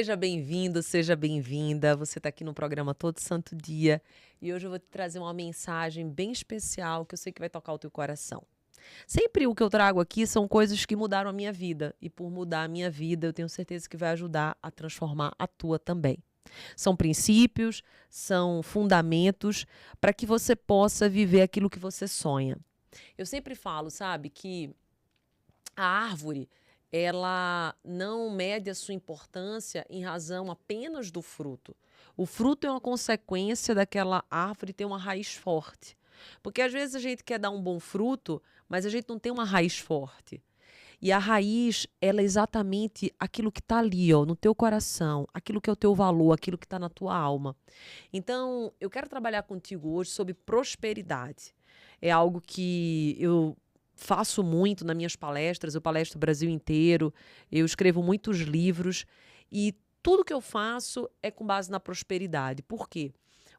Seja bem-vindo, seja bem-vinda. Você está aqui no programa Todo Santo Dia e hoje eu vou te trazer uma mensagem bem especial que eu sei que vai tocar o teu coração. Sempre o que eu trago aqui são coisas que mudaram a minha vida e por mudar a minha vida eu tenho certeza que vai ajudar a transformar a tua também. São princípios, são fundamentos para que você possa viver aquilo que você sonha. Eu sempre falo, sabe, que a árvore, ela não mede a sua importância em razão apenas do fruto. O fruto é uma consequência daquela árvore ter uma raiz forte. Porque às vezes a gente quer dar um bom fruto, mas a gente não tem uma raiz forte. E a raiz, ela é exatamente aquilo que está ali, ó, no teu coração, aquilo que é o teu valor, aquilo que está na tua alma. Então, eu quero trabalhar contigo hoje sobre prosperidade. É algo que eu faço muito nas minhas palestras, eu palestro o Brasil inteiro, eu escrevo muitos livros e tudo que eu faço é com base na prosperidade. Por quê?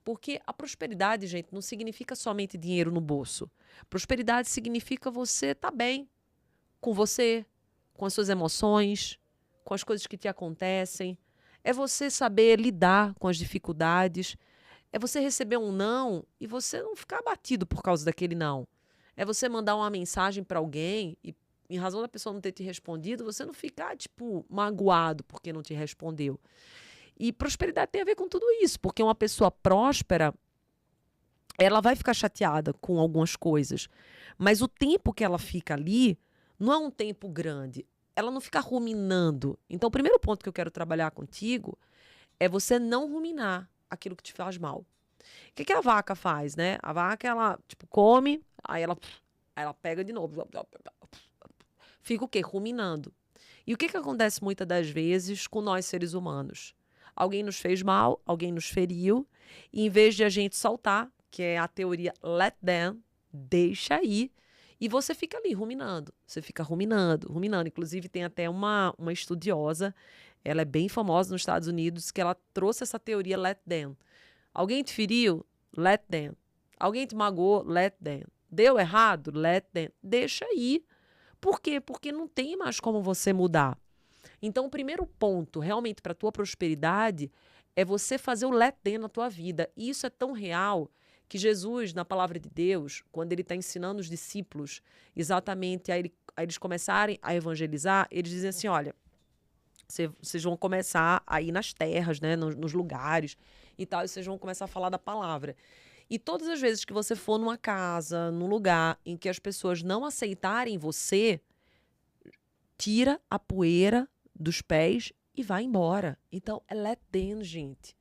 Porque a prosperidade, gente, não significa somente dinheiro no bolso. Prosperidade significa você estar bem com você, com as suas emoções, com as coisas que te acontecem. É você saber lidar com as dificuldades. É você receber um não e você não ficar abatido por causa daquele não. É você mandar uma mensagem para alguém e, em razão da pessoa não ter te respondido, você não ficar, tipo, magoado porque não te respondeu. E prosperidade tem a ver com tudo isso, porque uma pessoa próspera, ela vai ficar chateada com algumas coisas, mas o tempo que ela fica ali não é um tempo grande. Ela não fica ruminando. Então, o primeiro ponto que eu quero trabalhar contigo é você não ruminar aquilo que te faz mal. O que a vaca faz, né? A vaca, ela, tipo, come, aí ela pega de novo. Fica o quê? Ruminando. E o que acontece muitas das vezes com nós seres humanos? Alguém nos fez mal, alguém nos feriu, e em vez de a gente soltar, que é a teoria let them, deixa aí, e você fica ali ruminando. Você fica ruminando, ruminando. Inclusive, tem até uma estudiosa, ela é bem famosa nos Estados Unidos, que ela trouxe essa teoria let them. Alguém te feriu? Let them. Alguém te magoou? Let them. Deu errado? Let them. Deixa aí. Por quê? Porque não tem mais como você mudar. Então, o primeiro ponto, realmente, para a tua prosperidade, é você fazer o let them na tua vida. E isso é tão real que Jesus, na palavra de Deus, quando ele está ensinando os discípulos, exatamente a eles começarem a evangelizar, eles dizem assim, olha, vocês vão começar a ir nas terras, né, nos lugares e tal, e vocês vão começar a falar da palavra. E todas as vezes que você for numa casa, num lugar em que as pessoas não aceitarem você, tira a poeira dos pés e vai embora. Então, é let them, gente.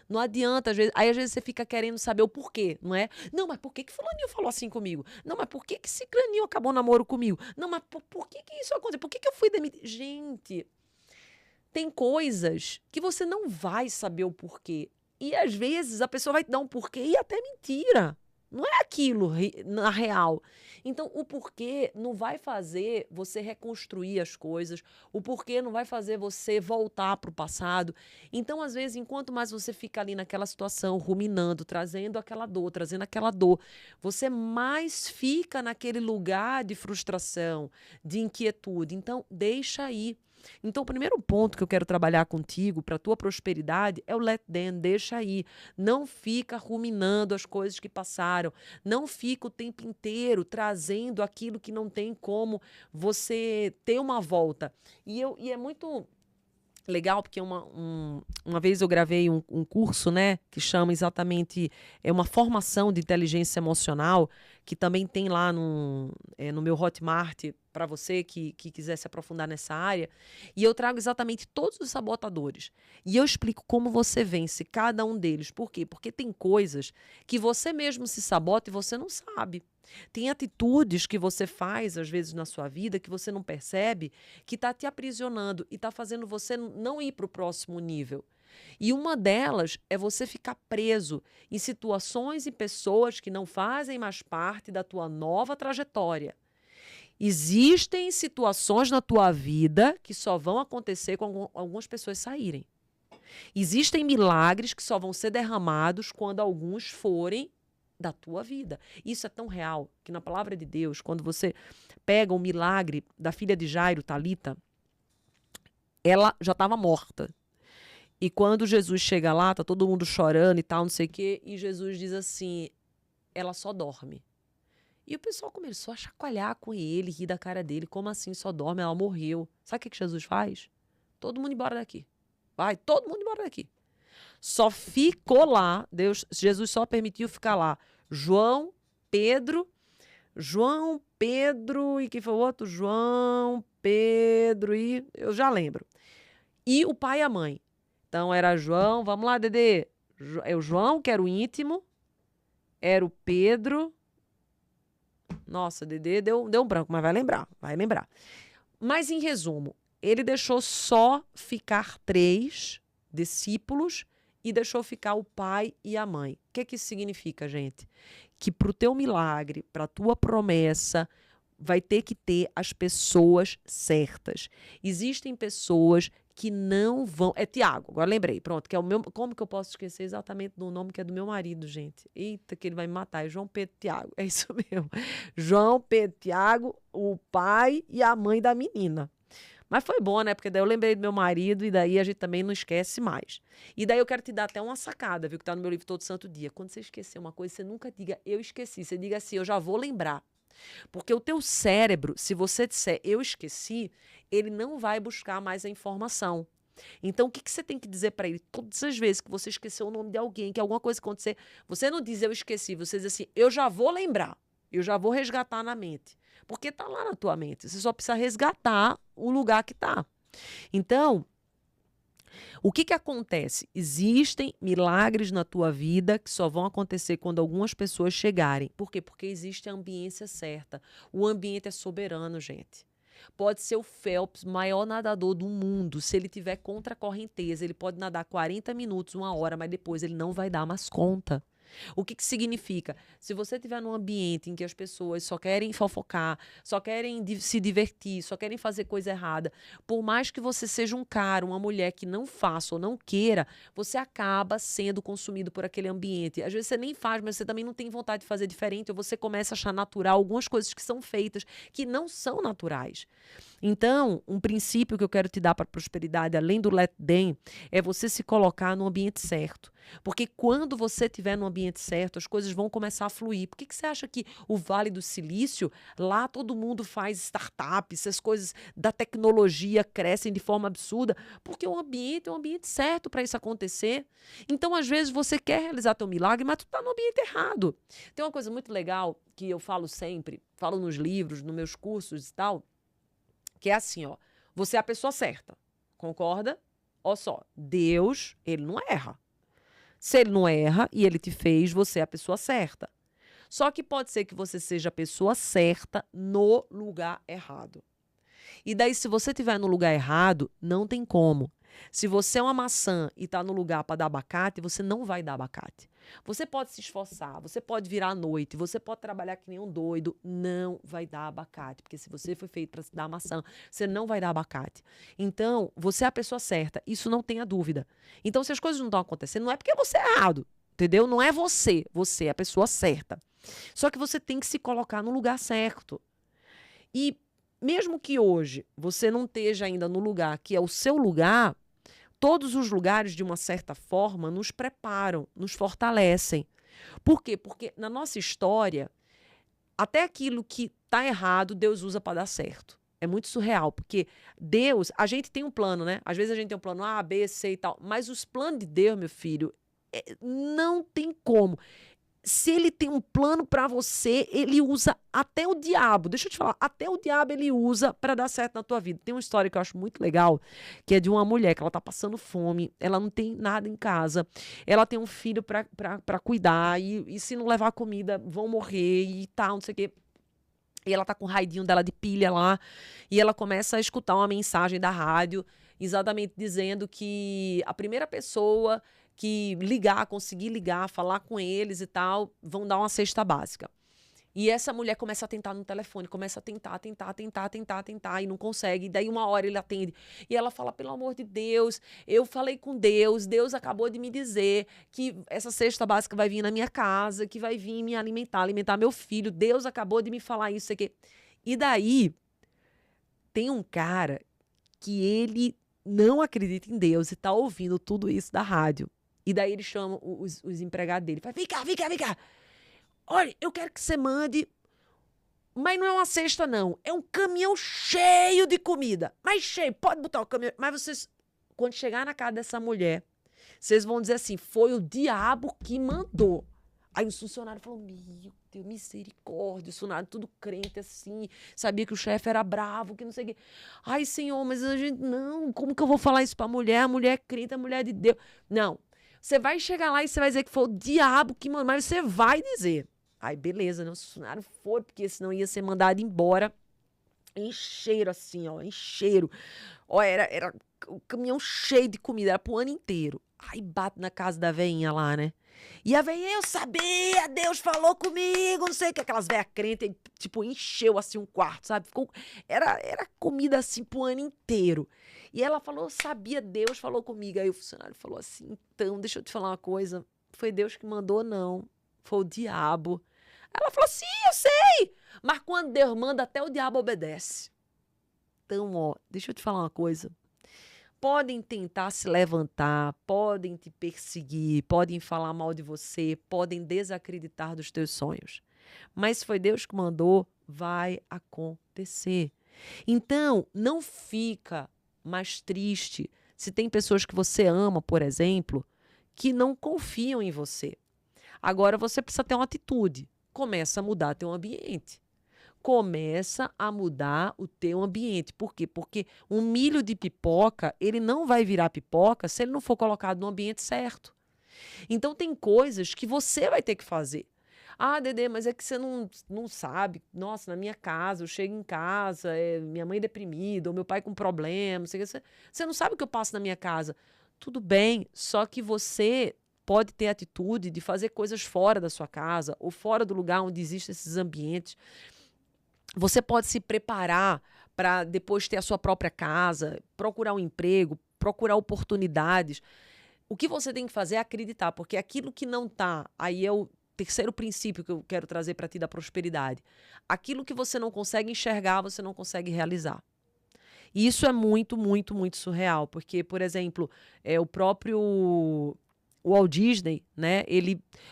Não adianta, às vezes você fica querendo saber o porquê, não é? Não, mas por que fulaninho falou assim comigo? Não, mas por que ciclaninho acabou o namoro comigo? Não, mas por que isso aconteceu? Por que eu fui demitida? Gente, tem coisas que você não vai saber o porquê. E às vezes a pessoa vai te dar um porquê e até mentira. Não é aquilo na real. Então, o porquê não vai fazer você reconstruir as coisas. O porquê não vai fazer você voltar para o passado. Então, às vezes, enquanto mais você fica ali naquela situação, ruminando, trazendo aquela dor, você mais fica naquele lugar de frustração, de inquietude. Então, deixa aí. Então, o primeiro ponto que eu quero trabalhar contigo para a tua prosperidade é o let them, deixa aí. Não fica ruminando as coisas que passaram. Não fica o tempo inteiro trazendo aquilo que não tem como você ter uma volta. E é muito legal, porque uma vez eu gravei um curso, né, que chama exatamente, é uma formação de inteligência emocional, que também tem lá no meu Hotmart, para você que quiser se aprofundar nessa área, e eu trago exatamente todos os sabotadores. E eu explico como você vence cada um deles. Por quê? Porque tem coisas que você mesmo se sabota e você não sabe. Tem atitudes que você faz, às vezes, na sua vida, que você não percebe, que está te aprisionando e está fazendo você não ir para o próximo nível. E uma delas é você ficar preso em situações e pessoas que não fazem mais parte da tua nova trajetória. Existem situações na tua vida que só vão acontecer quando algumas pessoas saírem. Existem milagres que só vão ser derramados quando alguns forem da tua vida. Isso é tão real que na palavra de Deus, quando você pega o milagre da filha de Jairo, Talita, ela já estava morta. E quando Jesus chega lá, tá todo mundo chorando e tal, não sei o quê, e Jesus diz assim, ela só dorme. E o pessoal começou a chacoalhar com ele, rir da cara dele. Como assim só dorme? Ela morreu. Sabe o que Jesus faz? Todo mundo embora daqui. Vai, todo mundo embora daqui. Só ficou lá, Jesus só permitiu ficar lá. Pedro e quem foi o outro? João, Pedro e eu já lembro. E o pai e a mãe. Então era João, vamos lá, Dedê. É o João, que era o íntimo, era o Pedro. Nossa, Dedê deu um branco, mas vai lembrar. Mas, em resumo, ele deixou só ficar 3 discípulos e deixou ficar o pai e a mãe. O que isso significa, gente? Que para o teu milagre, para a tua promessa, vai ter que ter as pessoas certas. Existem pessoas que não vão... É Tiago, agora lembrei, pronto, que é o meu... Como que eu posso esquecer exatamente do nome que é do meu marido, gente? Eita, que ele vai me matar. É João Pedro Tiago, é isso mesmo. João Pedro Tiago, o pai e a mãe da menina. Mas foi bom, né? Porque daí eu lembrei do meu marido e daí a gente também não esquece mais. E daí eu quero te dar até uma sacada, viu? Que tá no meu livro Todo Santo Dia. Quando você esquecer uma coisa, você nunca diga, eu esqueci. Você diga assim, eu já vou lembrar. Porque o teu cérebro, se você disser eu esqueci, ele não vai buscar mais a informação. Então, o que você tem que dizer para ele? Todas as vezes que você esqueceu o nome de alguém, que alguma coisa acontecer, você não diz eu esqueci, você diz assim, eu já vou lembrar, eu já vou resgatar na mente. Porque está lá na tua mente, você só precisa resgatar o lugar que está. Então, o que acontece? Existem milagres na tua vida que só vão acontecer quando algumas pessoas chegarem. Por quê? Porque existe a ambiência certa. O ambiente é soberano, gente. Pode ser o Phelps, maior nadador do mundo. Se ele tiver contra a correnteza, ele pode nadar 40 minutos, 1 hora, mas depois ele não vai dar mais conta. O que significa? Se você estiver num ambiente em que as pessoas só querem fofocar, só querem se divertir, só querem fazer coisa errada, por mais que você seja um cara, uma mulher que não faça ou não queira, você acaba sendo consumido por aquele ambiente. Às vezes você nem faz, mas você também não tem vontade de fazer diferente, ou você começa a achar natural algumas coisas que são feitas que não são naturais. Então, um princípio que eu quero te dar para a prosperidade, além do let them, é você se colocar no ambiente certo. Porque quando você estiver no ambiente certo, as coisas vão começar a fluir. Por que você acha que o Vale do Silício, lá todo mundo faz startups, essas coisas da tecnologia crescem de forma absurda? Porque o ambiente é um ambiente certo para isso acontecer. Então, às vezes, você quer realizar teu milagre, mas tu está no ambiente errado. Tem uma coisa muito legal que eu falo sempre, falo nos livros, nos meus cursos e tal, que é assim, ó, você é a pessoa certa, concorda? Olha só, Deus, ele não erra. Se ele não erra e ele te fez, você é a pessoa certa. Só que pode ser que você seja a pessoa certa no lugar errado. E daí, se você estiver no lugar errado, não tem como. Se você é uma maçã e está no lugar para dar abacate, você não vai dar abacate. Você pode se esforçar, você pode virar à noite, você pode trabalhar que nem um doido, não vai dar abacate. Porque se você foi feito para dar maçã, você não vai dar abacate. Então, você é a pessoa certa, isso não tenha dúvida. Então, se as coisas não estão acontecendo, não é porque você é errado, entendeu? Não é você é a pessoa certa. Só que você tem que se colocar no lugar certo. E mesmo que hoje você não esteja ainda no lugar que é o seu lugar, todos os lugares, de uma certa forma, nos preparam, nos fortalecem. Por quê? Porque na nossa história, até aquilo que está errado, Deus usa para dar certo. É muito surreal, porque Deus, a gente tem um plano, né? Às vezes a gente tem um plano A, B, C e tal, mas os planos de Deus, meu filho, não tem como. Se ele tem um plano para você, ele usa até o diabo. Deixa eu te falar, até o diabo ele usa para dar certo na tua vida. Tem uma história que eu acho muito legal, que é de uma mulher que ela tá passando fome, ela não tem nada em casa, ela tem um filho para cuidar, e se não levar comida, vão morrer e tal, não sei o quê. E ela tá com o raidinho dela de pilha lá, e ela começa a escutar uma mensagem da rádio, exatamente dizendo que a primeira pessoa que conseguir ligar, falar com eles e tal, vão dar uma cesta básica. E essa mulher começa a tentar no telefone, começa a tentar, e não consegue. E daí 1 hora ele atende. E ela fala, pelo amor de Deus, eu falei com Deus, Deus acabou de me dizer que essa cesta básica vai vir na minha casa, que vai vir me alimentar meu filho. Deus acabou de me falar isso aqui. E daí, tem um cara que ele não acredita em Deus e tá ouvindo tudo isso da rádio. E daí ele chama os empregados dele. Fala, vem cá, vem cá, vem cá. Olha, eu quero que você mande, mas não é uma cesta não, é um caminhão cheio de comida. Mas cheio, pode botar o caminhão. Mas vocês, quando chegar na casa dessa mulher, vocês vão dizer assim, foi o diabo que mandou. Aí o funcionário falou, meu Deus, misericórdia, o funcionário tudo crente assim, sabia que o chefe era bravo, que não sei o quê. Ai, Senhor, mas a gente, não, como que eu vou falar isso pra mulher? A mulher é crente, a mulher é de Deus. Não, você vai chegar lá e você vai dizer que foi o diabo que mandou, mas você vai dizer. Aí, beleza, né? Os funcionários foram, porque senão ia ser mandado embora. Encheram assim, ó, encheram. Ó, era o caminhão cheio de comida, era pro ano inteiro. Aí bate na casa da veinha lá, né? E a veinha, eu sabia, Deus falou comigo, não sei o que, aquelas velhas crentes, tipo, encheu assim um quarto, sabe? Era comida assim pro ano inteiro. E ela falou, eu sabia, Deus falou comigo. Aí o funcionário falou assim, então, deixa eu te falar uma coisa, foi Deus que mandou, não, foi o diabo. Ela falou, sim, eu sei, mas quando Deus manda, até o diabo obedece. Então, ó, deixa eu te falar uma coisa. Podem tentar se levantar, podem te perseguir, podem falar mal de você, podem desacreditar dos teus sonhos. Mas se foi Deus que mandou, vai acontecer. Então, não fica mais triste se tem pessoas que você ama, por exemplo, que não confiam em você. Agora você precisa ter uma atitude. Começa a mudar teu ambiente. Começa a mudar o teu ambiente. Por quê? Porque um milho de pipoca, ele não vai virar pipoca se ele não for colocado no ambiente certo. Então tem coisas que você vai ter que fazer. Ah, Dedê, mas é que você não sabe. Nossa, na minha casa, eu chego em casa, minha mãe deprimida, ou meu pai com problema, você não sabe o que eu passo na minha casa. Tudo bem, só que você pode ter atitude de fazer coisas fora da sua casa, ou fora do lugar onde existem esses ambientes. Você pode se preparar para depois ter a sua própria casa, procurar um emprego, procurar oportunidades. O que você tem que fazer é acreditar, porque aquilo que não está, aí é o terceiro princípio que eu quero trazer para ti da prosperidade. Aquilo que você não consegue enxergar, você não consegue realizar. E isso é muito, muito, muito surreal, porque, por exemplo, o próprio Walt Disney, né?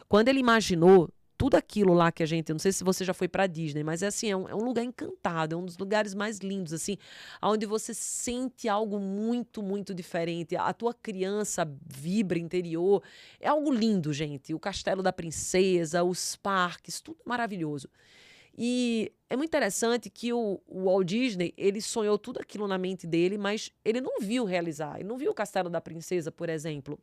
Quando ele imaginou tudo aquilo lá que a gente, eu não sei se você já foi para Disney, mas é assim, é um lugar encantado, é um dos lugares mais lindos, assim, onde você sente algo muito, muito diferente. A tua criança vibra interior, é algo lindo, gente. O Castelo da Princesa, os parques, tudo maravilhoso. E é muito interessante que o Walt Disney, ele sonhou tudo aquilo na mente dele, mas ele não viu realizar. Ele não viu o Castelo da Princesa, por exemplo.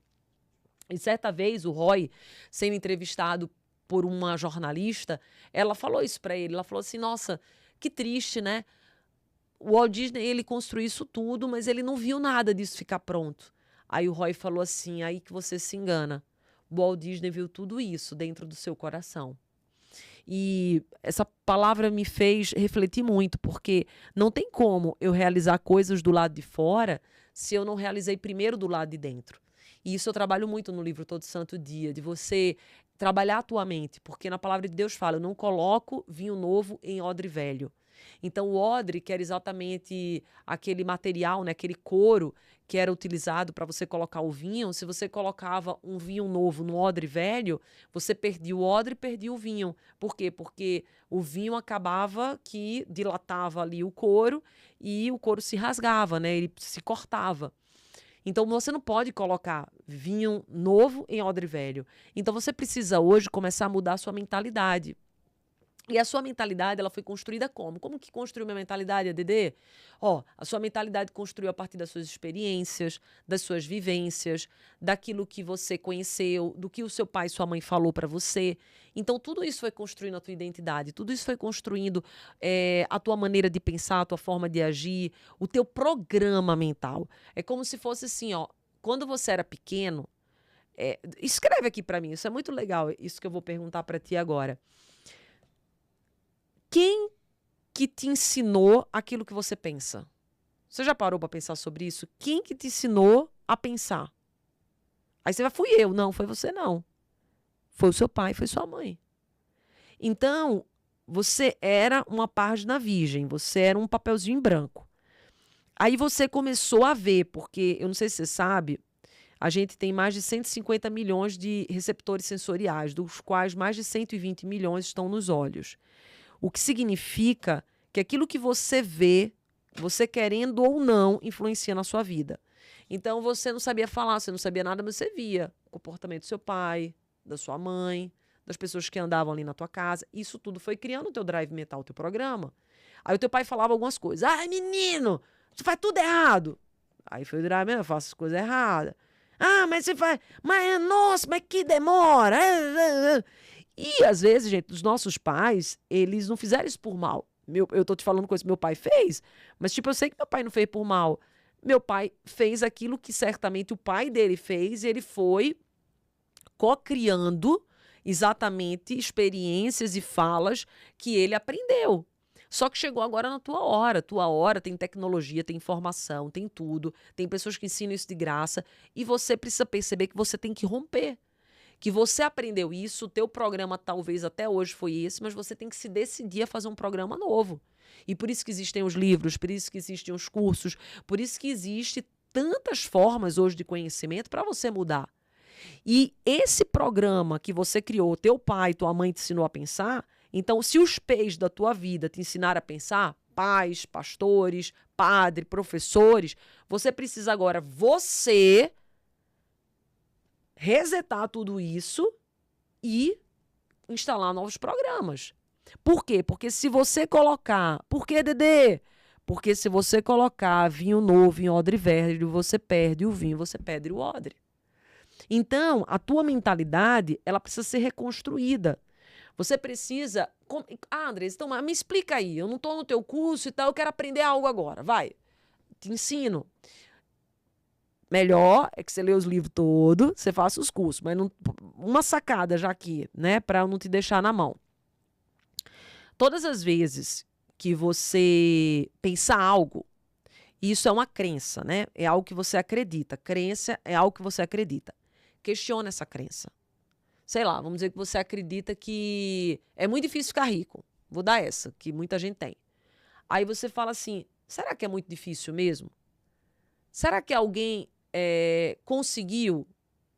E certa vez, o Roy, sendo entrevistado por uma jornalista, ela falou isso para ele. Ela falou assim, nossa, que triste, né? O Walt Disney, ele construiu isso tudo, mas ele não viu nada disso ficar pronto. Aí o Roy falou assim, aí que você se engana. O Walt Disney viu tudo isso dentro do seu coração. E essa palavra me fez refletir muito, porque não tem como eu realizar coisas do lado de fora se eu não realizei primeiro do lado de dentro. E isso eu trabalho muito no livro Todo Santo Dia, de você trabalhar a tua mente, porque na palavra de Deus fala, eu não coloco vinho novo em odre velho. Então o odre, que era exatamente aquele material, né, aquele couro que era utilizado para você colocar o vinho, se você colocava um vinho novo no odre velho, você perdia o odre e perdia o vinho. Por quê? Porque o vinho acabava que dilatava ali o couro e o couro se rasgava, né, ele se cortava. Então, você não pode colocar vinho novo em odre velho. Então, você precisa hoje começar a mudar a sua mentalidade. E a sua mentalidade, ela foi construída como? Como que construiu minha mentalidade, ADD? A sua mentalidade construiu a partir das suas experiências, das suas vivências, daquilo que você conheceu, do que o seu pai e sua mãe falou para você. Então, tudo isso foi construindo a tua identidade, tudo isso foi construindo a tua maneira de pensar, a tua forma de agir, o teu programa mental. É como se fosse assim, quando você era pequeno, escreve aqui para mim, isso é muito legal, isso que eu vou perguntar para ti agora. Quem que te ensinou aquilo que você pensa? Você já parou para pensar sobre isso? Quem que te ensinou a pensar? Aí você vai, fui eu. Não, foi você não. Foi o seu pai, foi sua mãe. Então, você era uma página virgem, você era um papelzinho em branco. Aí você começou a ver, porque eu não sei se você sabe, a gente tem mais de 150 milhões de receptores sensoriais, dos quais mais de 120 milhões estão nos olhos. O que significa que aquilo que você vê, você querendo ou não, influencia na sua vida. Então você não sabia falar, você não sabia nada, mas você via o comportamento do seu pai, da sua mãe, das pessoas que andavam ali na tua casa. Isso tudo foi criando o teu drive mental, o teu programa. Aí o teu pai falava algumas coisas. Ai, menino, você faz tudo errado. Aí foi o drive mental, eu faço as coisas erradas. Ah, mas você faz... Mas, nossa, mas que demora. E, às vezes, gente, os nossos pais, eles não fizeram isso por mal. Eu tô te falando coisa que meu pai fez, mas, tipo, eu sei que meu pai não fez por mal. Meu pai fez aquilo que certamente o pai dele fez e ele foi co-criando exatamente experiências e falas que ele aprendeu. Só que chegou agora na tua hora. Tua hora tem tecnologia, tem informação, tem tudo. Tem pessoas que ensinam isso de graça. E você precisa perceber que você tem que romper. Que você aprendeu isso, o teu programa talvez até hoje foi esse, mas você tem que se decidir a fazer um programa novo. E por isso que existem os livros, por isso que existem os cursos, por isso que existe tantas formas hoje de conhecimento para você mudar. E esse programa que você criou, teu pai, tua mãe te ensinou a pensar, então se os pais da tua vida te ensinaram a pensar, pais, pastores, padre, professores, você precisa agora, você resetar tudo isso e instalar novos programas. Por quê? Porque se você colocar... Por quê, Dedê? Porque se você colocar vinho novo em odre velho, você perde o vinho, você perde o odre. Então, a tua mentalidade, ela precisa ser reconstruída. Você precisa... Ah, Andressa, então me explica aí. Eu não estou no teu curso e tal, eu quero aprender algo agora. Vai, te ensino. Melhor é que você lê os livros todos, você faça os cursos. Mas não, uma sacada já aqui, né? Para eu não te deixar na mão. Todas as vezes que você pensar algo, isso é uma crença, né? É algo que você acredita. Crença é algo que você acredita. Questiona essa crença. Sei lá, vamos dizer que você acredita que é muito difícil ficar rico. Vou dar essa, que muita gente tem. Aí você fala assim, será que é muito difícil mesmo? Será que alguém conseguiu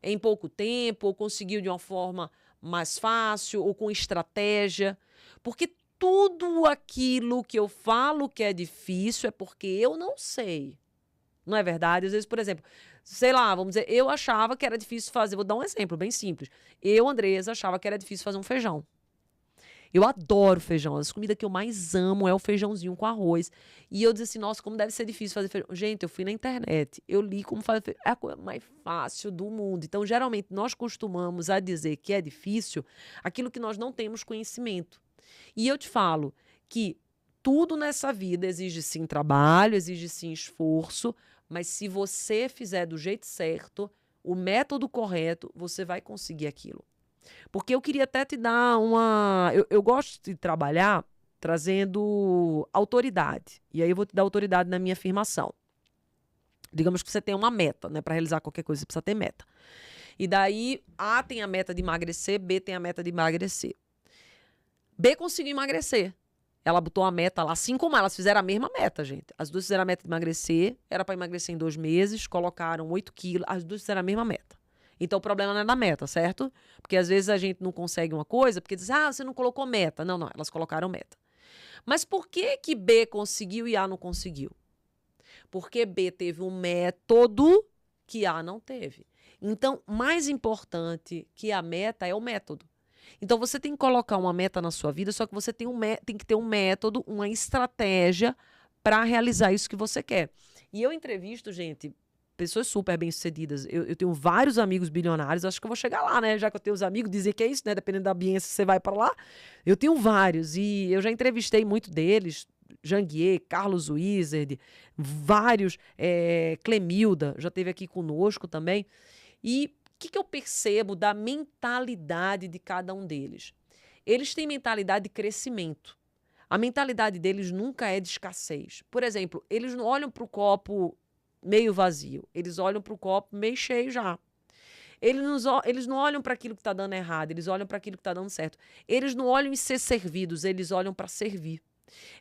em pouco tempo, ou conseguiu de uma forma mais fácil, ou com estratégia? Porque tudo aquilo que eu falo que é difícil é porque eu não sei. Não é verdade? Às vezes, por exemplo, sei lá, vamos dizer, eu achava que era difícil fazer, vou dar um exemplo bem simples. Eu, Andressa, achava que era difícil fazer um feijão. Eu adoro feijão. As comidas que eu mais amo é o feijãozinho com arroz. E eu disse assim, nossa, como deve ser difícil fazer feijão. Gente, eu fui na internet, eu li como fazer feijão. É a coisa mais fácil do mundo. Então, geralmente, nós costumamos a dizer que é difícil aquilo que nós não temos conhecimento. E eu te falo que tudo nessa vida exige sim trabalho, exige sim esforço, mas se você fizer do jeito certo, o método correto, você vai conseguir aquilo. Porque eu queria até te dar uma... Eu gosto de trabalhar trazendo autoridade. E aí eu vou te dar autoridade na minha afirmação. Digamos que você tem uma meta, né? Para realizar qualquer coisa, você precisa ter meta. E daí, A tem a meta de emagrecer, B tem a meta de emagrecer. B conseguiu emagrecer. Ela botou a meta lá, assim como elas fizeram a mesma meta, gente. As duas fizeram a meta de emagrecer, era para emagrecer em 2 meses, colocaram 8 quilos, as duas fizeram a mesma meta. Então, o problema não é da meta, certo? Porque, às vezes, a gente não consegue uma coisa, porque diz, você não colocou meta. Não, elas colocaram meta. Mas por que que B conseguiu e A não conseguiu? Porque B teve um método que A não teve. Então, mais importante que a meta é o método. Então, você tem que colocar uma meta na sua vida, só que você tem que ter um método, uma estratégia para realizar isso que você quer. E eu entrevisto, gente, pessoas super bem-sucedidas. Eu tenho vários amigos bilionários, acho que eu vou chegar lá, né? Já que eu tenho os amigos, dizer que é isso, né? Dependendo da ambiência, você vai para lá. Eu tenho vários e eu já entrevistei muito deles. Janguier, Carlos Wizard, vários, Clemilda, já esteve aqui conosco também. E o que eu percebo da mentalidade de cada um deles? Eles têm mentalidade de crescimento. A mentalidade deles nunca é de escassez. Por exemplo, eles não olham para o copo meio vazio, eles olham para o copo meio cheio já. Eles não olham para aquilo que está dando errado, eles olham para aquilo que está dando certo. Eles não olham em ser servidos, eles olham para servir.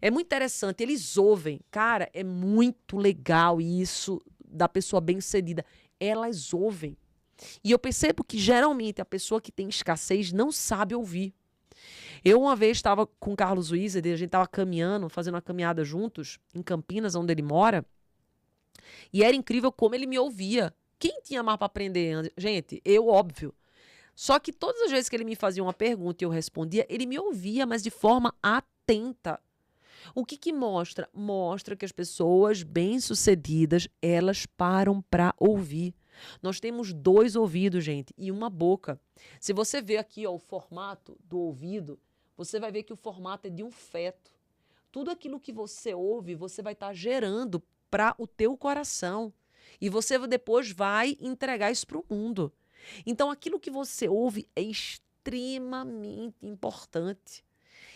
É muito interessante, eles ouvem. Cara, é muito legal isso da pessoa bem-sucedida. Elas ouvem. E eu percebo que, geralmente, a pessoa que tem escassez não sabe ouvir. Eu, uma vez, estava com o Carlos Wizard, a gente estava caminhando, fazendo uma caminhada juntos, em Campinas, onde ele mora, e era incrível como ele me ouvia. Quem tinha mais para aprender? Gente, eu, óbvio. Só que todas as vezes que ele me fazia uma pergunta e eu respondia, ele me ouvia, mas de forma atenta. O que que mostra? Mostra que as pessoas bem-sucedidas, elas param para ouvir. Nós temos 2 ouvidos, gente, e uma boca. Se você ver aqui ó, o formato do ouvido, você vai ver que o formato é de um feto. Tudo aquilo que você ouve, você vai estar gerando para o teu coração. E você depois vai entregar isso para o mundo. Então, aquilo que você ouve é extremamente importante.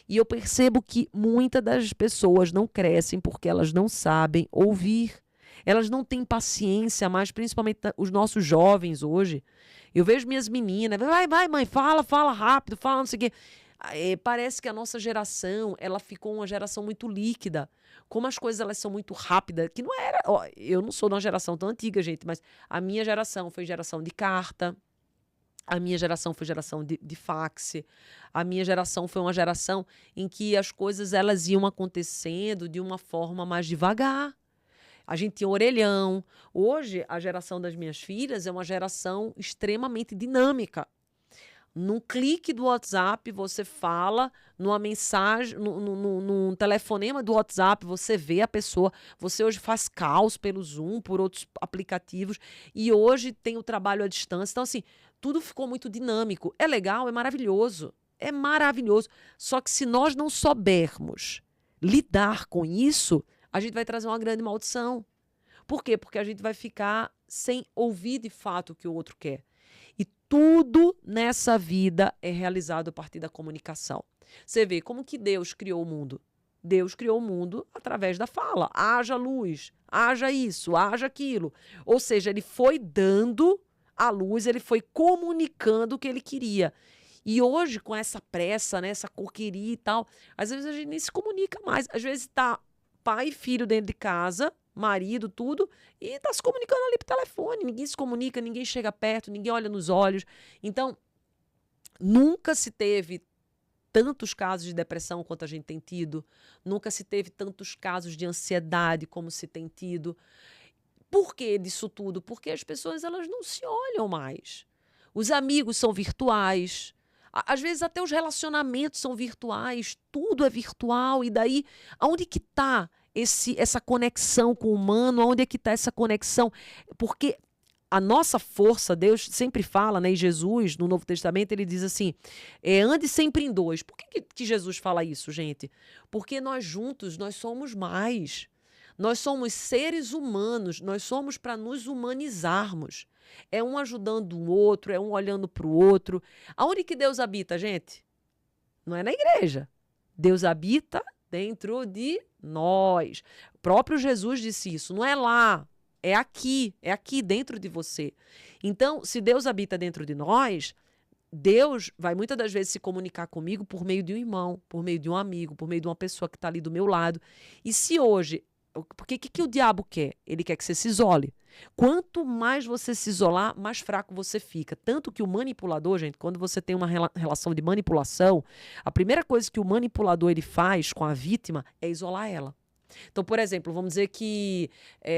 E eu percebo que muitas das pessoas não crescem porque elas não sabem ouvir. Elas não têm paciência mais, principalmente os nossos jovens hoje. Eu vejo minhas meninas, vai, mãe, fala rápido, fala não sei o quê. Parece que a nossa geração, ela ficou uma geração muito líquida. Como as coisas elas são muito rápidas, que não era... Ó, eu não sou de uma geração tão antiga, gente, mas a minha geração foi geração de carta, a minha geração foi geração de fax, a minha geração foi uma geração em que as coisas elas iam acontecendo de uma forma mais devagar. A gente tinha orelhão. Hoje, a geração das minhas filhas é uma geração extremamente dinâmica. Num clique do WhatsApp, você fala, numa mensagem, num telefonema do WhatsApp, você vê a pessoa. Você hoje faz calls pelo Zoom, por outros aplicativos. E hoje tem o trabalho à distância. Então, assim, tudo ficou muito dinâmico. É legal, é maravilhoso. É maravilhoso. Só que se nós não soubermos lidar com isso, a gente vai trazer uma grande maldição. Por quê? Porque a gente vai ficar sem ouvir de fato o que o outro quer. E tudo nessa vida é realizado a partir da comunicação. Você vê como que Deus criou o mundo. Deus criou o mundo através da fala. Haja luz, haja isso, haja aquilo. Ou seja, ele foi dando a luz, ele foi comunicando o que ele queria. E hoje, com essa pressa, né, essa correria e tal, às vezes a gente nem se comunica mais. Às vezes está pai e filho dentro de casa, marido, tudo, e está se comunicando ali por telefone. Ninguém se comunica, ninguém chega perto, ninguém olha nos olhos. Então, nunca se teve tantos casos de depressão quanto a gente tem tido. Nunca se teve tantos casos de ansiedade como se tem tido. Por que disso tudo? Porque as pessoas elas não se olham mais. Os amigos são virtuais. Às vezes até os relacionamentos são virtuais. Tudo é virtual. E daí, aonde que está essa conexão com o humano? Aonde é que está essa conexão? Porque a nossa força, Deus sempre fala, né? E Jesus, no Novo Testamento, ele diz assim, ande sempre em 2. Por que Jesus fala isso, gente? Porque nós juntos, nós somos mais. Nós somos seres humanos, nós somos para nos humanizarmos. É um ajudando o outro, é um olhando para o outro. Aonde que Deus habita, gente? Não é na igreja. Deus habita dentro de nós. O próprio Jesus disse isso, não é lá, é aqui dentro de você. Então, se Deus habita dentro de nós, Deus vai muitas das vezes se comunicar comigo por meio de um irmão, por meio de um amigo, por meio de uma pessoa que está ali do meu lado. E se hoje... Porque o que o diabo quer? Ele quer que você se isole. Quanto mais você se isolar, mais fraco você fica. Tanto que o manipulador, gente, quando você tem uma relação de manipulação, a primeira coisa que o manipulador ele faz com a vítima é isolar ela. Então, por exemplo, vamos dizer que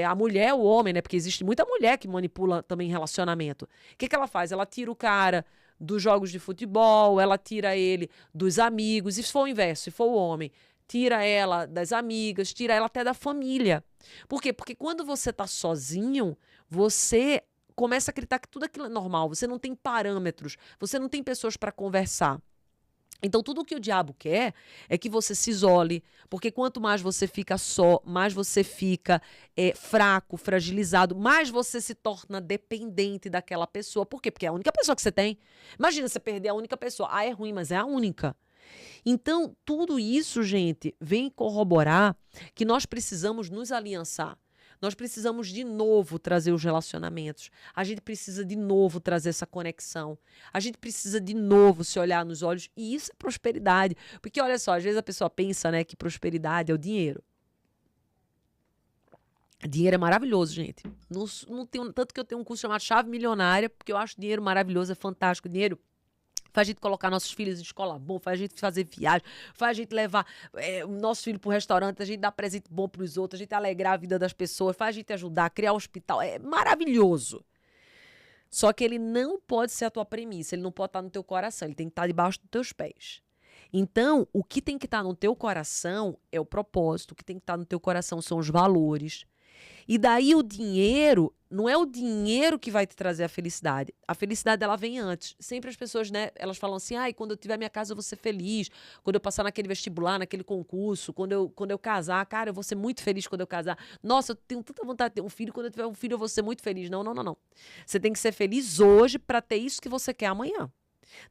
a mulher, o homem, né? Porque existe muita mulher que manipula também relacionamento. O que ela faz? Ela tira o cara dos jogos de futebol, ela tira ele dos amigos. E se for o inverso, se for o homem, tira ela das amigas, tira ela até da família. Por quê? Porque quando você está sozinho, você começa a acreditar que tudo aquilo é normal. Você não tem parâmetros, você não tem pessoas para conversar. Então, tudo o que o diabo quer é que você se isole, porque quanto mais você fica só, mais você fica fraco, fragilizado, mais você se torna dependente daquela pessoa. Por quê? Porque é a única pessoa que você tem. Imagina você perder a única pessoa. Ah, é ruim, mas é a única. Então, tudo isso, gente, vem corroborar que nós precisamos nos aliançar. Nós precisamos de novo trazer os relacionamentos. A gente precisa de novo trazer essa conexão. A gente precisa de novo se olhar nos olhos. E isso é prosperidade. Porque olha só, às vezes a pessoa pensa, né, que prosperidade é o dinheiro. Dinheiro é maravilhoso, gente. Não tenho, tanto que eu tenho um curso chamado Chave Milionária, porque eu acho dinheiro maravilhoso, é fantástico. Dinheiro faz a gente colocar nossos filhos em escola boa, faz a gente fazer viagem, faz a gente levar o nosso filho para o restaurante, a gente dar presente bom para os outros, a gente alegrar a vida das pessoas, faz a gente ajudar, criar um hospital. É maravilhoso. Só que ele não pode ser a tua premissa, ele não pode estar no teu coração, ele tem que estar debaixo dos teus pés. Então, o que tem que estar no teu coração é o propósito, o que tem que estar no teu coração são os valores. E daí o dinheiro, não é o dinheiro que vai te trazer a felicidade. A felicidade, ela vem antes. Sempre as pessoas, né, elas falam assim, quando eu tiver minha casa eu vou ser feliz. Quando eu passar naquele vestibular, naquele concurso, quando eu casar, cara, eu vou ser muito feliz quando eu casar. Nossa, eu tenho tanta vontade de ter um filho, quando eu tiver um filho eu vou ser muito feliz. Não, não, não, não. Você tem que ser feliz hoje para ter isso que você quer amanhã.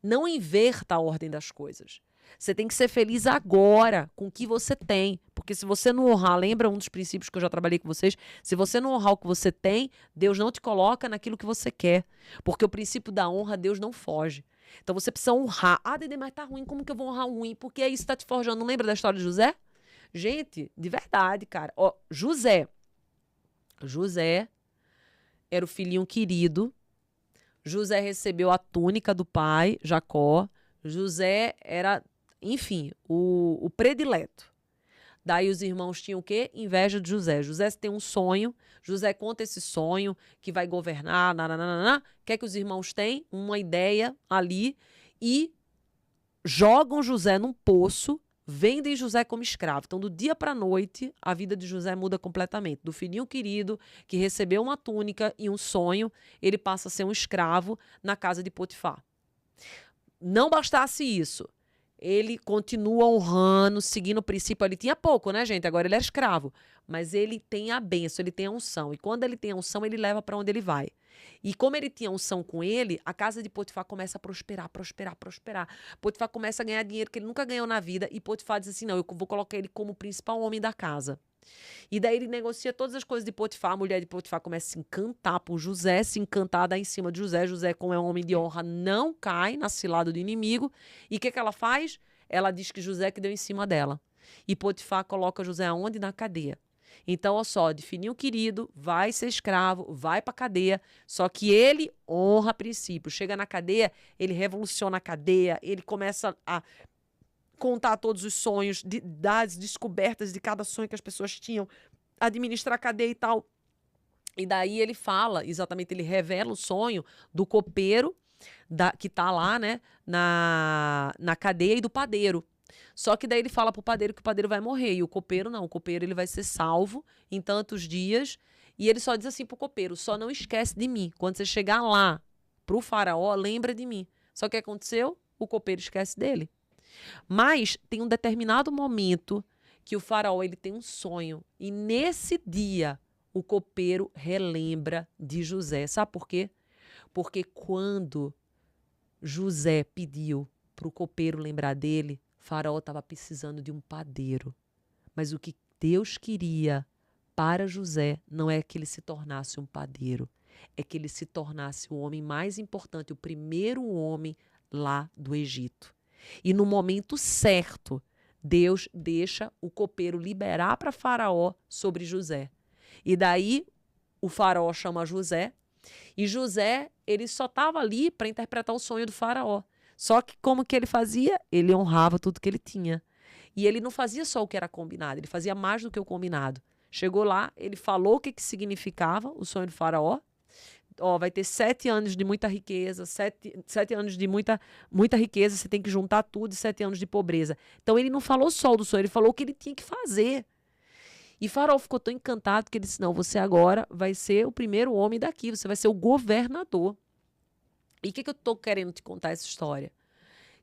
Não inverta a ordem das coisas. Você tem que ser feliz agora com o que você tem. Porque se você não honrar, lembra um dos princípios que eu já trabalhei com vocês? Se você não honrar o que você tem, Deus não te coloca naquilo que você quer. Porque o princípio da honra, Deus não foge. Então você precisa honrar. Dede, mas tá ruim, como que eu vou honrar o ruim? Porque é isso que tá te forjando. Não lembra da história de José? Gente, de verdade, cara. José era o filhinho querido. José recebeu a túnica do pai, Jacó. José era, enfim, o predileto. Daí os irmãos tinham o quê? Inveja de José. José tem um sonho, José conta esse sonho que vai governar, nananana. O que é que os irmãos têm? Uma ideia ali e jogam José num poço, vendem José como escravo. Então, do dia para a noite, a vida de José muda completamente. Do filhinho querido, que recebeu uma túnica e um sonho, ele passa a ser um escravo na casa de Potifar. Não bastasse isso, ele continua honrando, seguindo o princípio. Ele tinha pouco, né, gente? Agora ele é escravo. Mas ele tem a bênção, ele tem a unção. E quando ele tem a unção, ele leva para onde ele vai. E como ele tinha unção com ele, a casa de Potifar começa a prosperar, prosperar, prosperar. Potifar começa a ganhar dinheiro que ele nunca ganhou na vida. E Potifar diz assim, não, eu vou colocar ele como o principal homem da casa. E daí ele negocia todas as coisas de Potifar. A mulher de Potifar começa a se encantar por José, se encantar, dar em cima de José. José, como é um homem de honra, não cai na cilada do inimigo. E o que ela faz? Ela diz que José que deu em cima dela. E Potifar coloca José aonde? Na cadeia. Então, olha só, de fininho querido, vai ser escravo, vai pra cadeia, só que ele honra princípios. Chega na cadeia, ele revoluciona a cadeia, ele começa a contar todos os sonhos, das descobertas de cada sonho que as pessoas tinham, administrar a cadeia e tal. E daí ele fala, exatamente, ele revela o sonho do copeiro, que tá lá, né, na cadeia, e do padeiro. Só que daí ele fala pro padeiro que o padeiro vai morrer, e o copeiro não, o copeiro ele vai ser salvo em tantos dias, e ele só diz assim pro copeiro, só não esquece de mim, quando você chegar lá pro faraó, lembra de mim. Só que o que aconteceu? O copeiro esquece dele. Mas tem um determinado momento que o faraó ele tem um sonho, e nesse dia o copeiro relembra de José. Sabe por quê? Porque quando José pediu para o copeiro lembrar dele, o faraó estava precisando de um padeiro. Mas o que Deus queria para José não é que ele se tornasse um padeiro, é que ele se tornasse o homem mais importante, o primeiro homem lá do Egito. E no momento certo, Deus deixa o copeiro liberar para Faraó sobre José. E daí o faraó chama José, e José, ele só estava ali para interpretar o sonho do faraó. Só que como que ele fazia? Ele honrava tudo que ele tinha. E ele não fazia só o que era combinado, ele fazia mais do que o combinado. Chegou lá, ele falou o que significava o sonho do faraó. Vai ter 7 anos de muita riqueza, 7 anos de muita riqueza, você tem que juntar tudo, e 7 anos de pobreza. Então ele não falou só do sonho, ele falou o que ele tinha que fazer. E Faraó ficou tão encantado que ele disse, não, você agora vai ser o primeiro homem daqui, você vai ser o governador. E o que eu estou querendo te contar essa história?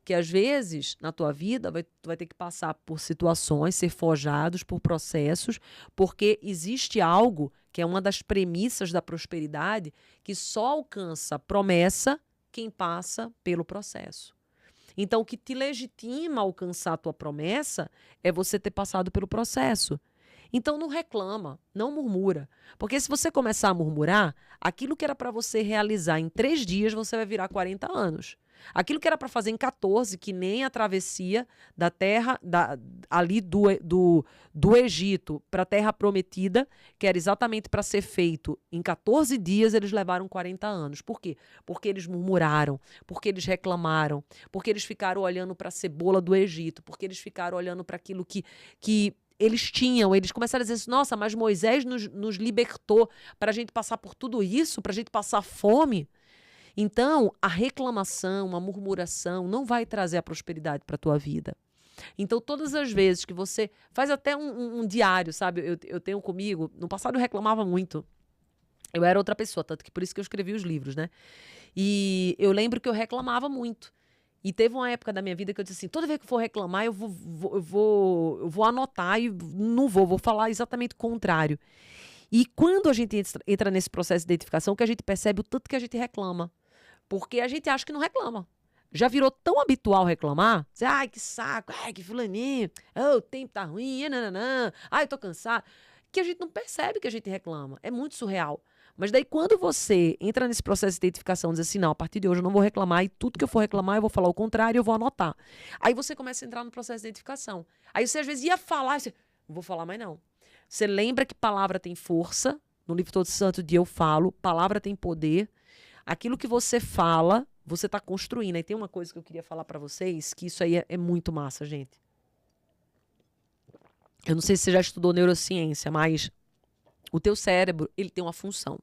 Que às vezes, na tua vida, tu vai ter que passar por situações, ser forjados por processos, porque existe algo que é uma das premissas da prosperidade, que só alcança promessa quem passa pelo processo. Então, o que te legitima a alcançar a tua promessa é você ter passado pelo processo. Então não reclama, não murmura. Porque se você começar a murmurar, aquilo que era para você realizar em 3 dias, você vai virar 40 anos. Aquilo que era para fazer em 14, que nem a travessia da terra, ali do Egito para a terra prometida, que era exatamente para ser feito em 14 dias, eles levaram 40 anos. Por quê? Porque eles murmuraram, porque eles reclamaram, porque eles ficaram olhando para a cebola do Egito, porque eles ficaram olhando para aquilo que eles tinham, eles começaram a dizer assim, nossa, mas Moisés nos libertou para a gente passar por tudo isso, para a gente passar fome. Então, a reclamação, a murmuração não vai trazer a prosperidade para a tua vida. Então, todas as vezes que você faz até um diário, sabe? Eu tenho comigo, no passado eu reclamava muito. Eu era outra pessoa, tanto que por isso que eu escrevi os livros, né? E eu lembro que eu reclamava muito. E teve uma época da minha vida que eu disse assim, toda vez que eu for reclamar, eu vou anotar e não vou falar exatamente o contrário. E quando a gente entra nesse processo de identificação, que a gente percebe o tanto que a gente reclama. Porque a gente acha que não reclama. Já virou tão habitual reclamar. Você, ai, que saco, ai, que fulaninho, oh, o tempo tá ruim, nananã, ai, eu tô cansado. Que a gente não percebe que a gente reclama. É muito surreal. Mas daí quando você entra nesse processo de identificação, diz assim, não, a partir de hoje eu não vou reclamar e tudo que eu for reclamar eu vou falar o contrário e eu vou anotar. Aí você começa a entrar no processo de identificação. Aí você às vezes ia falar, você, não vou falar mais não. Você lembra que palavra tem força, no livro Todo Santo Dia eu falo, palavra tem poder. Aquilo que você fala, você está construindo. E tem uma coisa que eu queria falar para vocês, que isso aí é muito massa, gente. Eu não sei se você já estudou neurociência, mas o teu cérebro, ele tem uma função.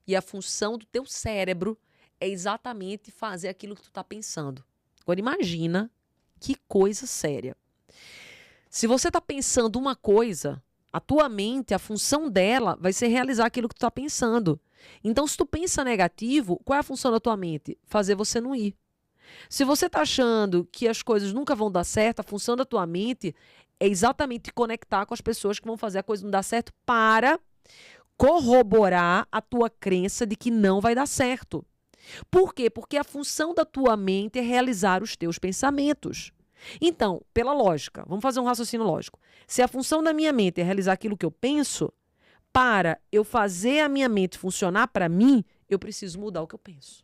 E a função do teu cérebro é exatamente fazer aquilo que tu está pensando. Agora imagina que coisa séria. Se você está pensando uma coisa, a tua mente, a função dela vai ser realizar aquilo que tu está pensando. Então, se tu pensa negativo, qual é a função da tua mente? Fazer você não ir. Se você está achando que as coisas nunca vão dar certo, a função da tua mente é exatamente te conectar com as pessoas que vão fazer a coisa não dar certo para corroborar a tua crença de que não vai dar certo. Por quê? Porque a função da tua mente é realizar os teus pensamentos. Então, pela lógica, vamos fazer um raciocínio lógico. Se a função da minha mente é realizar aquilo que eu penso, para eu fazer a minha mente funcionar para mim, eu preciso mudar o que eu penso.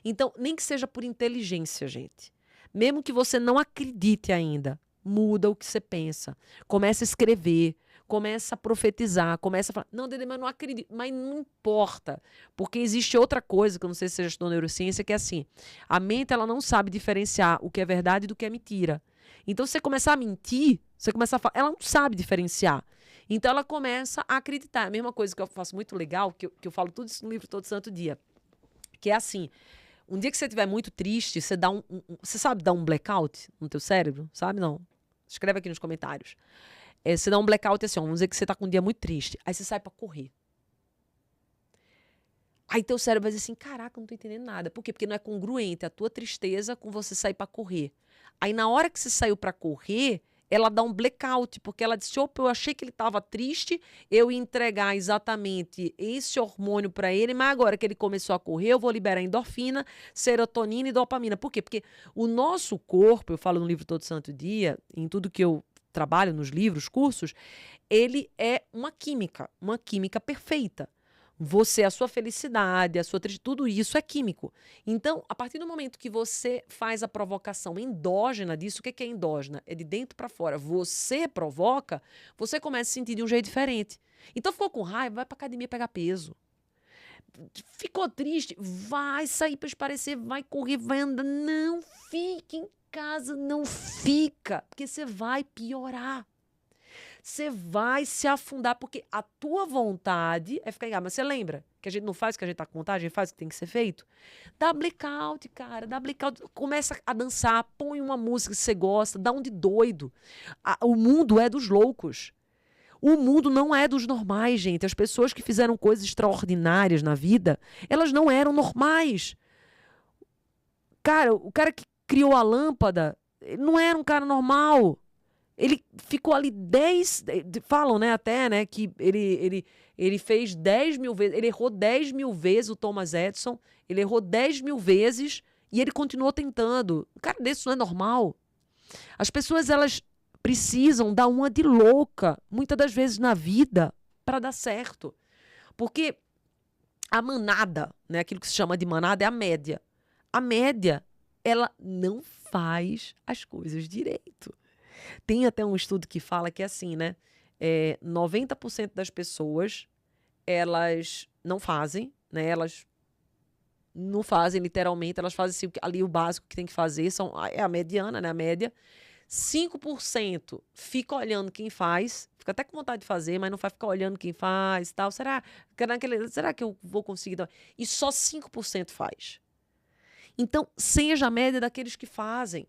Então, nem que seja por inteligência, gente. Mesmo que você não acredite ainda, muda o que você pensa. Começa a escrever, começa a profetizar, começa a falar, não, Dede, mas eu não acredito. Mas não importa, porque existe outra coisa, que eu não sei se você já estudou neurociência, que é assim, a mente ela não sabe diferenciar o que é verdade do que é mentira. Então, se você começar a mentir, você começa a falar, ela não sabe diferenciar. Então, ela começa a acreditar. A mesma coisa que eu faço muito legal, que eu falo tudo isso no livro Todo Santo Dia, que é assim, um dia que você estiver muito triste, você dá você sabe dar um blackout no teu cérebro? Sabe, não? Escreve aqui nos comentários. Você dá um blackout assim, vamos dizer que você está com um dia muito triste. Aí você sai para correr. Aí teu cérebro vai dizer assim, caraca, eu não tô entendendo nada. Por quê? Porque não é congruente a tua tristeza com você sair para correr. Aí na hora que você saiu para correr, ela dá um blackout, porque ela disse, opa, eu achei que ele estava triste, eu ia entregar exatamente esse hormônio para ele, mas agora que ele começou a correr, eu vou liberar endorfina, serotonina e dopamina. Por quê? Porque o nosso corpo, eu falo no livro Todo Santo Dia, em tudo que eu trabalho nos livros, cursos, ele é uma química perfeita. Você, a sua felicidade, a sua tristeza, tudo isso é químico. Então, a partir do momento que você faz a provocação endógena disso, o que é endógena? É de dentro para fora. Você provoca, você começa a sentir de um jeito diferente. Então, ficou com raiva, vai para academia pegar peso. Ficou triste, vai sair para esparecer, vai correr, vai andar. Não fique em casa, não fica, porque você vai piorar. Você vai se afundar, porque a tua vontade é ficar em casa. Mas você lembra que a gente não faz o que a gente tá com vontade, a gente faz o que tem que ser feito? Dá blackout, cara, dá blackout. Começa a dançar, põe uma música que você gosta, dá um de doido. O mundo é dos loucos. O mundo não é dos normais, gente. As pessoas que fizeram coisas extraordinárias na vida, elas não eram normais. Cara, o cara que criou a lâmpada, ele não era um cara normal. Ele ficou ali 10... Falam, né, até, né, que ele fez 10 mil vezes... Ele errou 10 mil vezes, o Thomas Edison. Ele errou 10 mil vezes e ele continuou tentando. Um cara desse não é normal. As pessoas, elas precisam dar uma de louca, muitas das vezes na vida, para dar certo. Porque a manada, né, aquilo que se chama de manada, é a média. A média, ela não faz as coisas direito. Tem até um estudo que fala que é assim, né? 90% das pessoas, elas não fazem, né? Elas não fazem literalmente, elas fazem assim, ali o básico que tem que fazer, é a mediana, né? A média. 5% fica olhando quem faz, fica até com vontade de fazer, mas não vai ficar olhando quem faz e tal. Será que eu vou conseguir? E só 5% faz. Então, seja a média daqueles que fazem.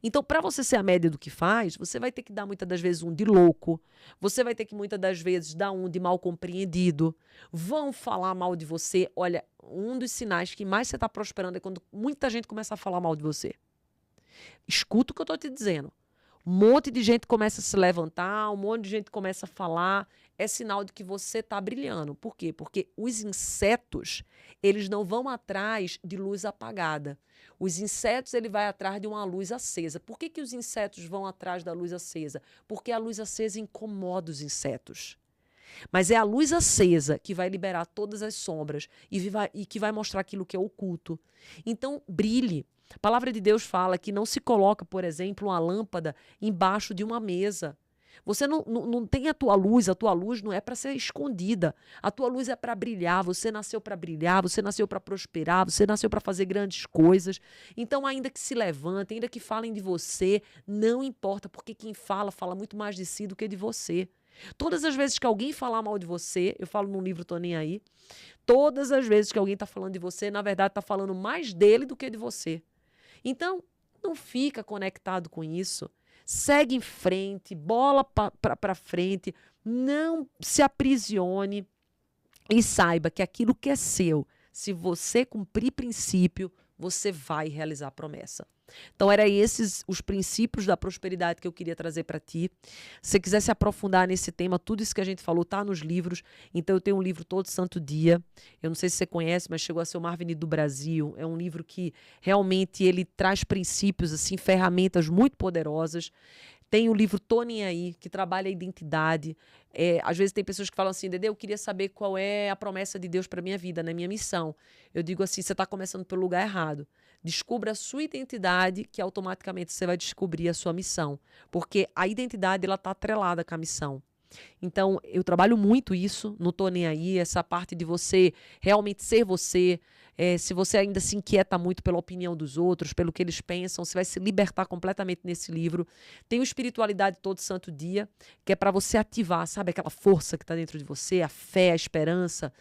Então, para você ser a média do que faz, você vai ter que dar muitas das vezes um de louco, você vai ter que muitas das vezes dar um de mal compreendido, vão falar mal de você. Olha, um dos sinais que mais você está prosperando é quando muita gente começa a falar mal de você. Escuta o que eu estou te dizendo. Um monte de gente começa a se levantar, um monte de gente começa a falar, é sinal de que você está brilhando. Por quê? Porque os insetos, eles não vão atrás de luz apagada. Os insetos, ele vai atrás de uma luz acesa. Por que os insetos vão atrás da luz acesa? Porque a luz acesa incomoda os insetos. Mas é a luz acesa que vai liberar todas as sombras e que vai mostrar aquilo que é oculto. Então, brilhe. A palavra de Deus fala que não se coloca, por exemplo, uma lâmpada embaixo de uma mesa. Você não tem a tua luz não é para ser escondida. A tua luz é para brilhar, você nasceu para brilhar, você nasceu para prosperar, você nasceu para fazer grandes coisas. Então, ainda que se levantem, ainda que falem de você, não importa, porque quem fala, fala muito mais de si do que de você. Todas as vezes que alguém falar mal de você, eu falo num livro Tô Nem Aí, todas as vezes que alguém está falando de você, na verdade está falando mais dele do que de você. Então, não fica conectado com isso. Segue em frente, bola para frente, não se aprisione e saiba que aquilo que é seu, se você cumprir princípio, você vai realizar a promessa. Então, eram esses os princípios da prosperidade que eu queria trazer para ti. Se você quiser se aprofundar nesse tema, tudo isso que a gente falou está nos livros. Então, eu tenho um livro todo santo dia. Eu não sei se você conhece, mas chegou a ser o Mar Venido do Brasil. É um livro que realmente ele traz princípios, assim, ferramentas muito poderosas. Tem o livro Tô Nem Aí, que trabalha a identidade. Às vezes tem pessoas que falam assim, Dedê, eu queria saber qual é a promessa de Deus para minha vida, na minha missão. Eu digo assim, você está começando pelo lugar errado. Descubra a sua identidade, que automaticamente você vai descobrir a sua missão. Porque a identidade ela está atrelada com a missão. Então, eu trabalho muito isso, não tô nem aí, essa parte de você realmente ser você. Se você ainda se inquieta muito pela opinião dos outros, pelo que eles pensam, você vai se libertar completamente nesse livro. Tem o Espiritualidade Todo Santo Dia, que é para você ativar, sabe, aquela força que está dentro de você, a fé, a esperança.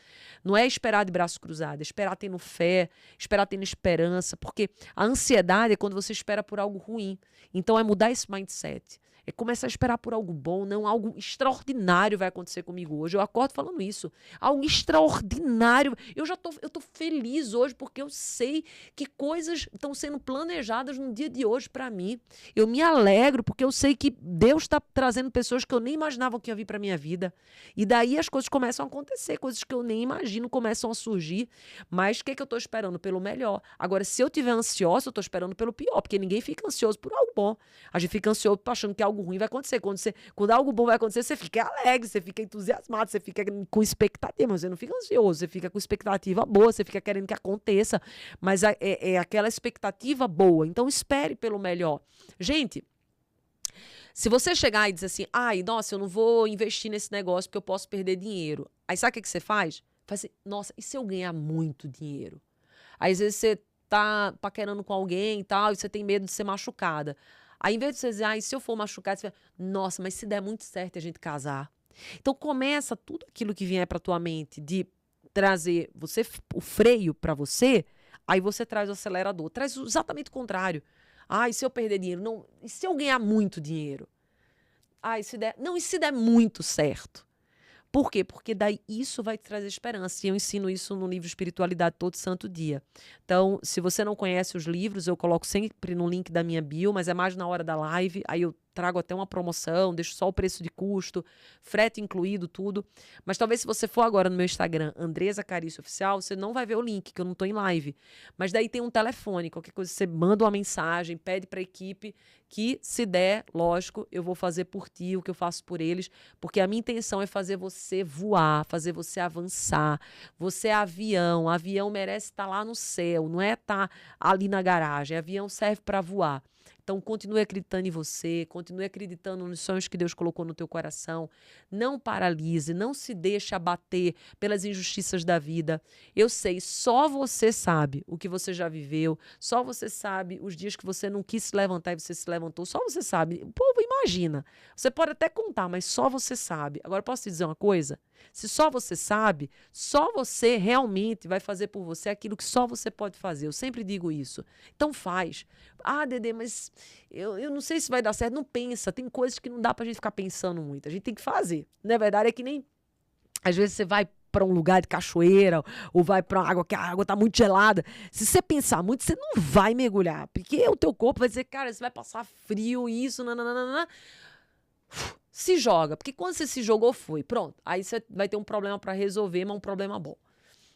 Não é esperar de braço cruzado, é esperar tendo fé, esperar tendo esperança, porque a ansiedade é quando você espera por algo ruim. Então, é mudar esse mindset. É começar a esperar por algo bom, não algo extraordinário vai acontecer comigo hoje. Eu acordo falando isso. Algo extraordinário. Eu tô feliz hoje porque eu sei que coisas estão sendo planejadas no dia de hoje para mim. Eu me alegro porque eu sei que Deus está trazendo pessoas que eu nem imaginava que ia vir para minha vida. E daí as coisas começam a acontecer, coisas que eu nem imagino começam a surgir. Mas o que eu estou esperando? Pelo melhor. Agora, se eu estiver ansiosa, eu estou esperando pelo pior, porque ninguém fica ansioso por algo bom. A gente fica ansioso achando que algo ruim vai acontecer. Quando algo bom vai acontecer, você fica alegre, você fica entusiasmado, você fica com expectativa, mas você não fica ansioso, você fica com expectativa boa, você fica querendo que aconteça, mas é aquela expectativa boa. Então, espere pelo melhor. Gente, se você chegar e dizer assim, ai, nossa, eu não vou investir nesse negócio porque eu posso perder dinheiro. Aí sabe o que você faz? Faz assim, nossa, e se eu ganhar muito dinheiro? Aí às vezes você tá paquerando com alguém e tal, e você tem medo de ser machucada. Aí, em vez de você dizer, e se eu for machucado, você fala, nossa, mas se der muito certo a gente casar. Então, começa tudo aquilo que vier para tua mente de trazer o freio para você, aí você traz o acelerador. Traz exatamente o contrário. E se eu perder dinheiro? Não. E se eu ganhar muito dinheiro? E se der... Não, e se der muito certo? Por quê? Porque daí isso vai te trazer esperança. E eu ensino isso no livro Espiritualidade Todo Santo Dia. Então, se você não conhece os livros, eu coloco sempre no link da minha bio, mas é mais na hora da live. Aí eu trago até uma promoção, deixo só o preço de custo, frete incluído, tudo. Mas talvez se você for agora no meu Instagram, Andresa Carício Oficial, você não vai ver o link, que eu não tô em live. Mas daí tem um telefone, qualquer coisa, você manda uma mensagem, pede para a equipe que, se der, lógico, eu vou fazer por ti o que eu faço por eles, porque a minha intenção é fazer você voar, fazer você avançar. Você é avião, avião merece estar lá no céu, não é estar ali na garagem. Avião serve para voar. Então, continue acreditando em você, continue acreditando nos sonhos que Deus colocou no teu coração. Não paralise, não se deixe abater pelas injustiças da vida. Eu sei, só você sabe o que você já viveu, só você sabe os dias que você não quis se levantar e você se levantou, só você sabe. O povo imagina. Você pode até contar, mas só você sabe. Agora, posso te dizer uma coisa? Se só você sabe, só você realmente vai fazer por você aquilo que só você pode fazer. Eu sempre digo isso. Então faz. Ah, Dedê, mas eu não sei se vai dar certo. Não pensa. Tem coisas que não dá pra gente ficar pensando muito. A gente tem que fazer. Na verdade, é que nem... Às vezes você vai para um lugar de cachoeira ou vai para uma água que a água tá muito gelada. Se você pensar muito, você não vai mergulhar. Porque o teu corpo vai dizer, cara, você vai passar frio, isso, nananana. Se joga, porque quando você se jogou, foi. Pronto. Aí você vai ter um problema para resolver, mas um problema bom.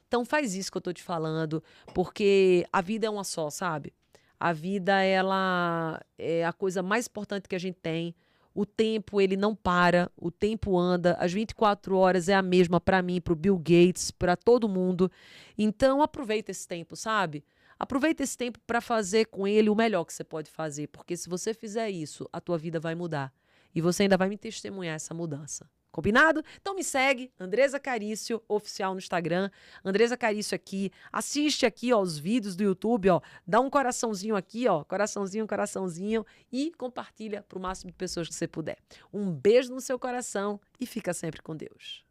Então faz isso que eu tô te falando, porque a vida é uma só, sabe? A vida, ela é a coisa mais importante que a gente tem. O tempo, ele não para, o tempo anda, as 24 horas é a mesma para mim, para o Bill Gates, para todo mundo. Então aproveita esse tempo, sabe? Aproveita esse tempo para fazer com ele o melhor que você pode fazer, porque se você fizer isso, a tua vida vai mudar. E você ainda vai me testemunhar essa mudança. Combinado? Então me segue, Andresa Carício, oficial no Instagram. Andresa Carício aqui. Assiste aqui, ó, os vídeos do YouTube, ó. Dá um coraçãozinho aqui, ó. Coraçãozinho, coraçãozinho. E compartilha para o máximo de pessoas que você puder. Um beijo no seu coração e fica sempre com Deus.